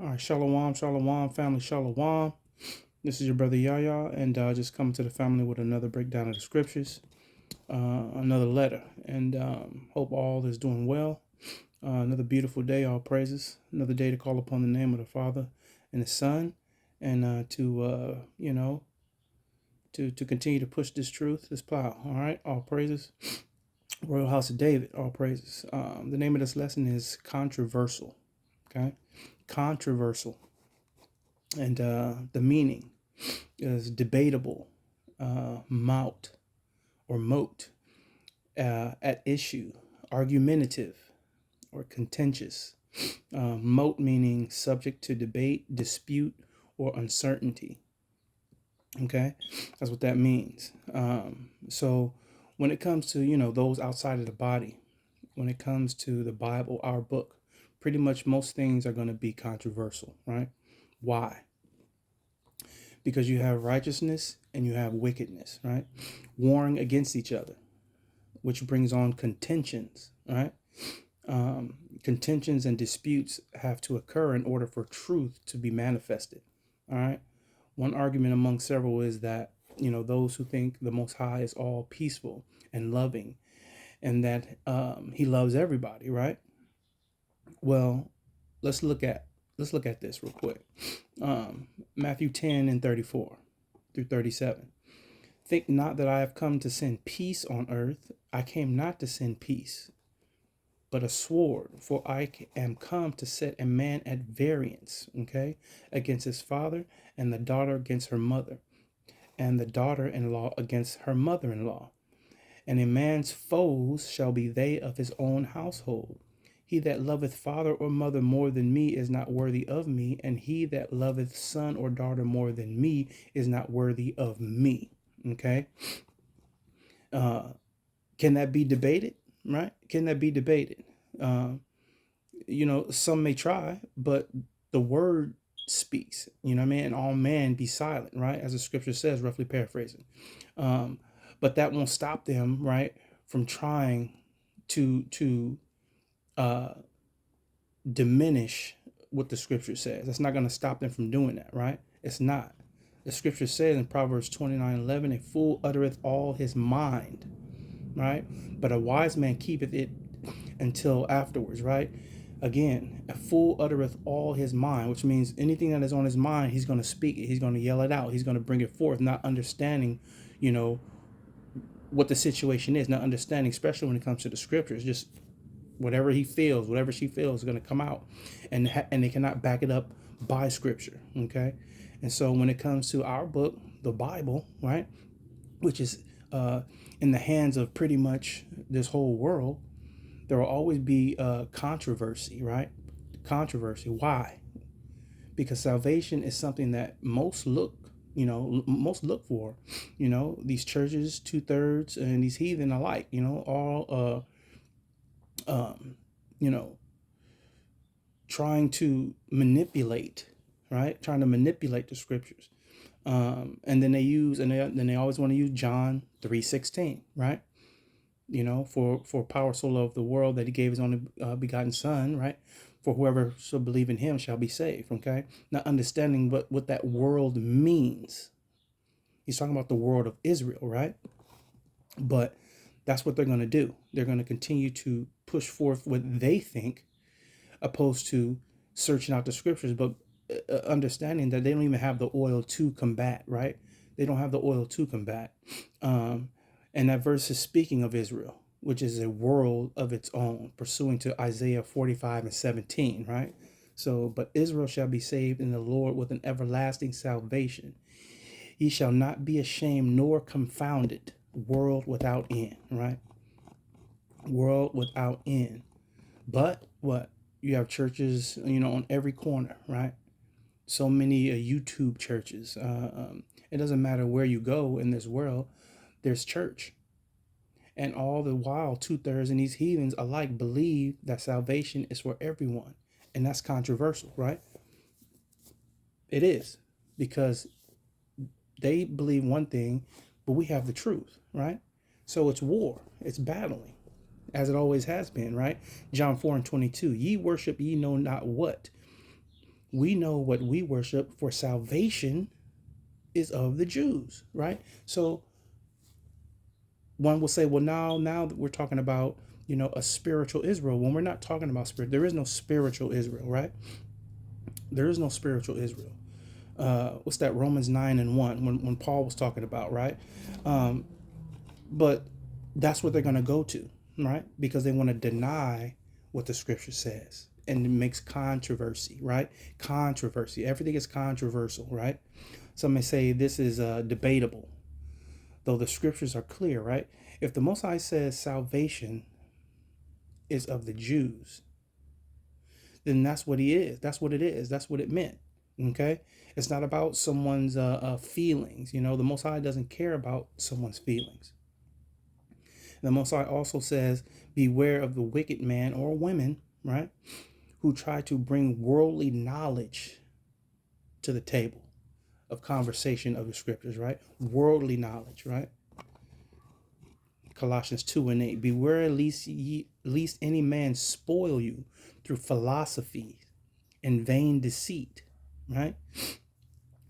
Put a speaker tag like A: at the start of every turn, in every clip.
A: All right, shalom, shalom, family, shalom. This is your brother Yahya, and just coming to the family with another breakdown of the scriptures, another letter, and hope all is doing well. Another beautiful day, all praises. Another day to call upon the name of the Father and the Son, and to continue to push this truth, this plow. All right, all praises. Royal House of David, all praises. The name of this lesson is controversial. Okay, controversial, and the meaning is debatable, mout or moat, at issue, argumentative or contentious. Moat meaning subject to debate, dispute, or uncertainty. Okay, that's what that means. So when it comes to those outside of the body, when it comes to the Bible, our book, pretty much most things are going to be controversial, right? Why? Because you have righteousness and you have wickedness, right? Warring against each other, which brings on contentions, right? Contentions and disputes have to occur in order for truth to be manifested, all right? One argument among several is that, those who think the Most High is all peaceful and loving and that he loves everybody, right? Well, let's look at this real quick. Matthew 10 and 34 through 37. Think not that I have come to send peace on earth. I came not to send peace, but a sword. For I am come to set a man at variance, okay, against his father, and the daughter against her mother, and the daughter-in-law against her mother-in-law. And a man's foes shall be they of his own household. He that loveth father or mother more than me is not worthy of me, and he that loveth son or daughter more than me is not worthy of me. Okay. Can that be debated? Right? Can that be debated? Some may try, but the word speaks. You know what I mean? And all man be silent, right? As the scripture says, roughly paraphrasing. But that won't stop them, right, from trying to diminish what the scripture says. That's not going to stop them from doing that, right? It's not. The scripture says in Proverbs 29:11, a fool uttereth all his mind, right? But a wise man keepeth it until afterwards, right? Again, a fool uttereth all his mind, which means anything that is on his mind, he's going to speak it. He's going to yell it out. He's going to bring it forth, not understanding, what the situation is, not understanding, especially when it comes to the scriptures. Just whatever he feels, whatever she feels is going to come out, and they cannot back it up by scripture. Okay. And so when it comes to our book, the Bible, right, which is in the hands of pretty much this whole world, there will always be controversy, right? Controversy. Why? Because salvation is something that most look for. These churches, 2/3, and these heathen alike. All you know, trying to manipulate, right? Trying to manipulate the scriptures. And then they always want to use John 3:16, right? For power so loved the world that he gave his only begotten son, right? For whoever shall believe in him shall be saved, okay? Not understanding what that world means. He's talking about the world of Israel, right? But that's what they're going to do. They're going to continue to push forth what they think, opposed to searching out the scriptures, but understanding that they don't even have the oil to combat, right? They don't have the oil to combat. And that verse is speaking of Israel, which is a world of its own, pursuing to Isaiah 45 and 17, right? So, but Israel shall be saved in the Lord with an everlasting salvation. He shall not be ashamed nor confounded, world without end, right? World without end. But what? You have churches, on every corner, right? So many YouTube churches. It doesn't matter where you go in this world, there's church. And all the while, 2/3 and these heathens alike believe that salvation is for everyone. And that's controversial, right? It is. Because they believe one thing, but we have the truth, right? So it's war, it's battling, as it always has been, right? John 4 and 22. Ye worship ye know not what. We know what we worship, for salvation is of the Jews, right? So one will say, well, now that we're talking about, a spiritual Israel, when we're not talking about spirit, there is no spiritual Israel, right? There is no spiritual Israel. What's that? Romans 9:1, when Paul was talking about, right? But that's what they're going to go to, right? Because they want to deny what the scripture says. And it makes controversy, right? Controversy. Everything is controversial, right? Some may say this is debatable, though the scriptures are clear, right? If the Most High says salvation is of the Jews, then that's what he is. That's what it is. That's what it meant. Okay? It's not about someone's feelings. The Most High doesn't care about someone's feelings. The Most High also says, beware of the wicked man or women, right, who try to bring worldly knowledge to the table of conversation of the scriptures, right? Worldly knowledge, right? Colossians 2:8. Beware lest any man spoil you through philosophy and vain deceit, right?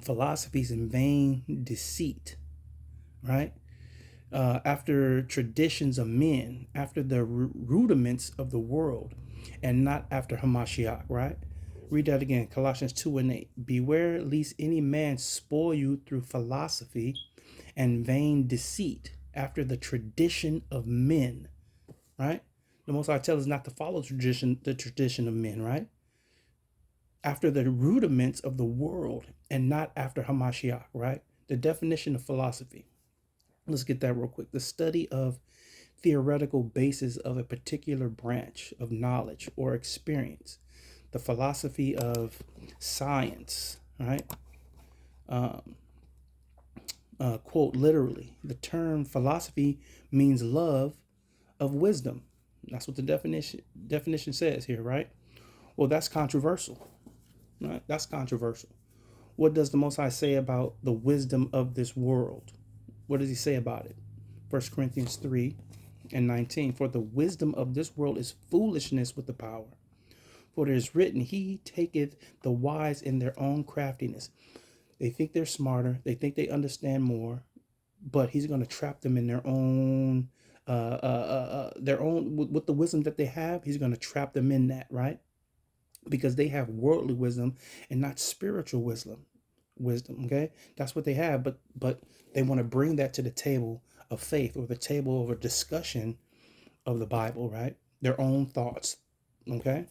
A: Philosophies and vain deceit, right? After traditions of men, after the rudiments of the world, and not after Hamashiach, right? Read that again, Colossians 2:8. Beware lest any man spoil you through philosophy and vain deceit, after the tradition of men, right? The Most High tells us not to follow the tradition of men, right? After the rudiments of the world and not after Hamashiach, right? The definition of philosophy. Let's get that real quick. The study of theoretical basis of a particular branch of knowledge or experience. The philosophy of science, right? Quote literally, the term philosophy means love of wisdom. That's what the definition says here, right? Well, that's controversial, right? That's controversial. What does the Most High say about the wisdom of this world? What does he say about it? 1 Corinthians 3:19. For the wisdom of this world is foolishness with the power. For it is written, he taketh the wise in their own craftiness. They think they're smarter. They think they understand more, but he's going to trap them in their own, with the wisdom that they have. He's going to trap them in that, right? Because they have worldly wisdom and not spiritual wisdom. Okay, that's what they have, but they want to bring that to the table of faith, or the table of a discussion of the Bible, right? Their own thoughts. Okay,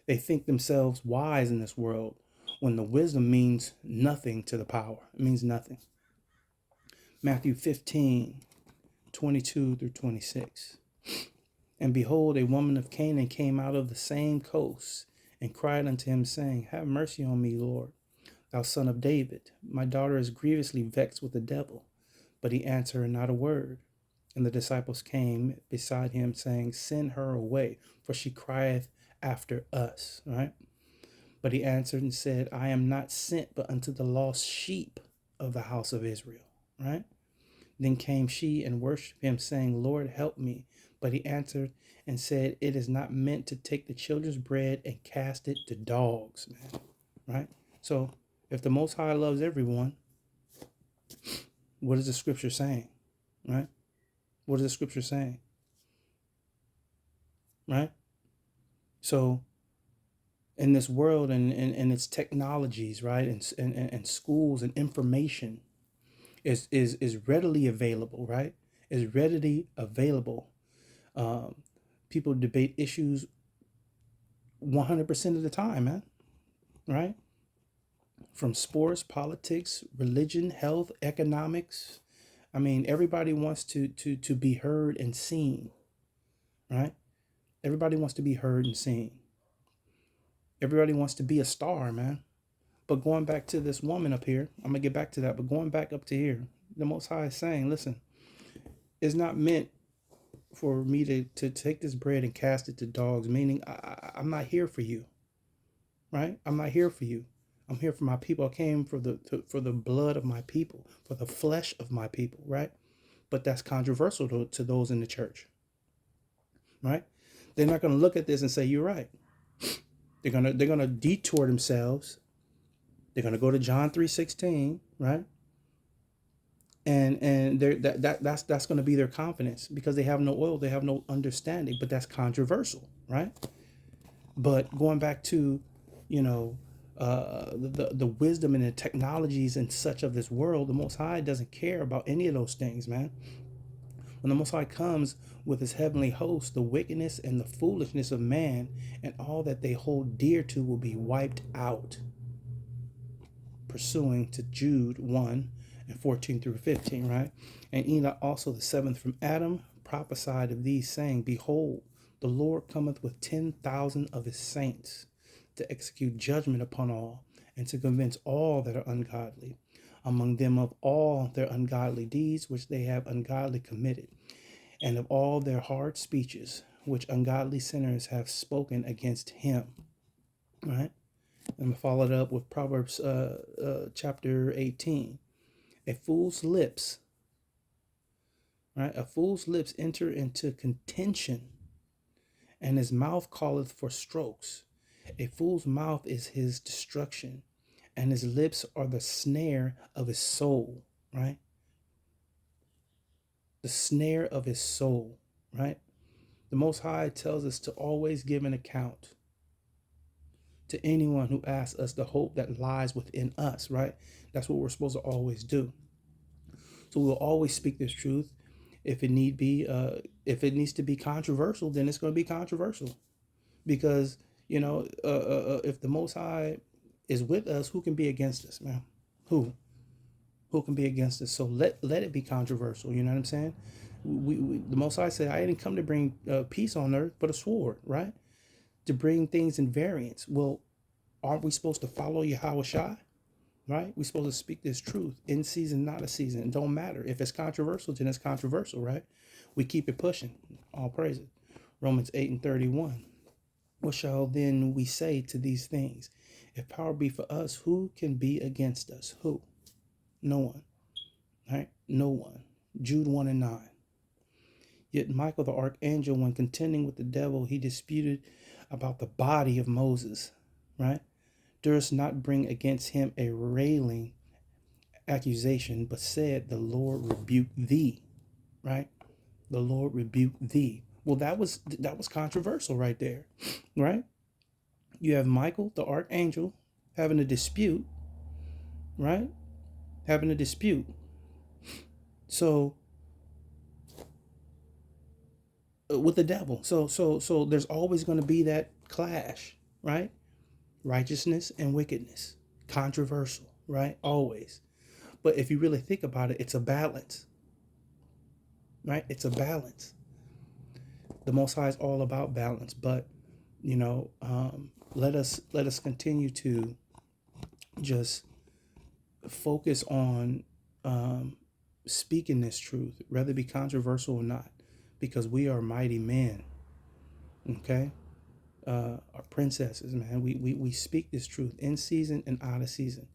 A: they think themselves wise in this world when the wisdom means nothing to the power. It means nothing. Matthew 15:22-26. And behold, a woman of Canaan came out of the same coast and cried unto him, saying, have mercy on me, Lord, thou son of David. My daughter is grievously vexed with the devil. But he answered her not a word. And the disciples came beside him, saying, send her away, for she crieth after us, right? But he answered and said, I am not sent but unto the lost sheep of the house of Israel, right? Then came she and worshipped him, saying, Lord, help me. But he answered and said, it is not meant to take the children's bread and cast it to dogs, man, right? So if the Most High loves everyone, what is the scripture saying, right? What is the scripture saying, right? So in this world and its technologies, right, and schools and information is readily available, right? Is readily available. People debate issues 100% of the time, man, right? From sports, politics, religion, health, economics. I mean, everybody wants to be heard and seen, right? Everybody wants to be heard and seen. Everybody wants to be a star, man. But going back to this woman up here, I'm going to get back to that, but going back up to here, the Most High is saying, listen, it's not meant for me to take this bread and cast it to dogs, meaning I'm not here for you, right? I'm not here for you. I'm here for my people. I came for the blood of my people, for the flesh of my people, right? But that's controversial to those in the church, right? They're not going to look at this and say, you're right. They're gonna detour themselves. They're gonna go to John 3:16, right? And that's going to be their confidence because they have no oil, they have no understanding. But that's controversial, right? But going back to, you know, the wisdom and the technologies and such of this world, the Most High doesn't care about any of those things, man. When the Most High comes with his heavenly host, the wickedness and the foolishness of man and all that they hold dear to will be wiped out. Pursuing to Jude 1 and 14 through 15, right? And Enoch also, the seventh from Adam, prophesied of these, saying, Behold, the Lord cometh with 10,000 of his saints to execute judgment upon all, and to convince all that are ungodly, among them of all their ungodly deeds which they have ungodly committed, and of all their hard speeches which ungodly sinners have spoken against him. Right? And follow it up with Proverbs chapter 18. A fool's lips, right? A fool's lips enter into contention, and his mouth calleth for strokes. A fool's mouth is his destruction, and his lips are the snare of his soul, right? The snare of his soul, right? The Most High tells us to always give an account to anyone who asks us the hope that lies within us, right? That's what we're supposed to always do. So we'll always speak this truth. If it need be, if it needs to be controversial, then it's going to be controversial, because if the Most High is with us, who can be against us, man? Who can be against us? So let it be controversial. You know what I'm saying? The Most High said, "I didn't come to bring peace on earth, but a sword," right? To bring things in variance. Well, aren't we supposed to follow Yahweh Shai? Right? We're supposed to speak this truth in season, not a season. It don't matter. If it's controversial, then it's controversial, right? We keep it pushing. All praises. Romans 8 and 31. What shall then we say to these things? If power be for us, who can be against us? Who? No one. Right? No one. Jude 1 and 9. Yet Michael the archangel, when contending with the devil, he disputed about the body of Moses, right? Durst not bring against him a railing accusation, but said, The Lord rebuke thee, right? The Lord rebuke thee. Well, that was controversial right there, right? You have Michael the archangel having a dispute, right? Having a dispute. So with the devil. So there's always going to be that clash, right? Righteousness and wickedness. Controversial, right? Always. But if you really think about it, it's a balance, right? It's a balance. The Most High is all about balance, but let us continue to just focus on speaking this truth, whether it be controversial or not, because we are mighty men. Okay, our princesses, man. We speak this truth in season and out of season.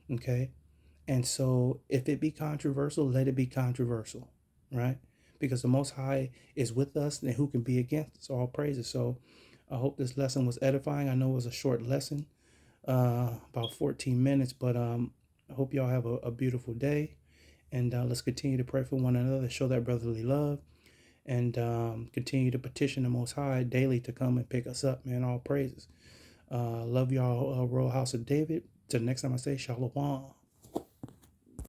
A: Okay, and so if it be controversial, let it be controversial, right? Because the Most High is with us, and who can be against us? All praises. So I hope this lesson was edifying. I know it was a short lesson, about 14 minutes, but I hope y'all have a beautiful day. And let's continue to pray for one another, show that brotherly love, and continue to petition the Most High daily to come and pick us up, man. All praises. Love y'all, Royal House of David. Till the next time I say Shalom.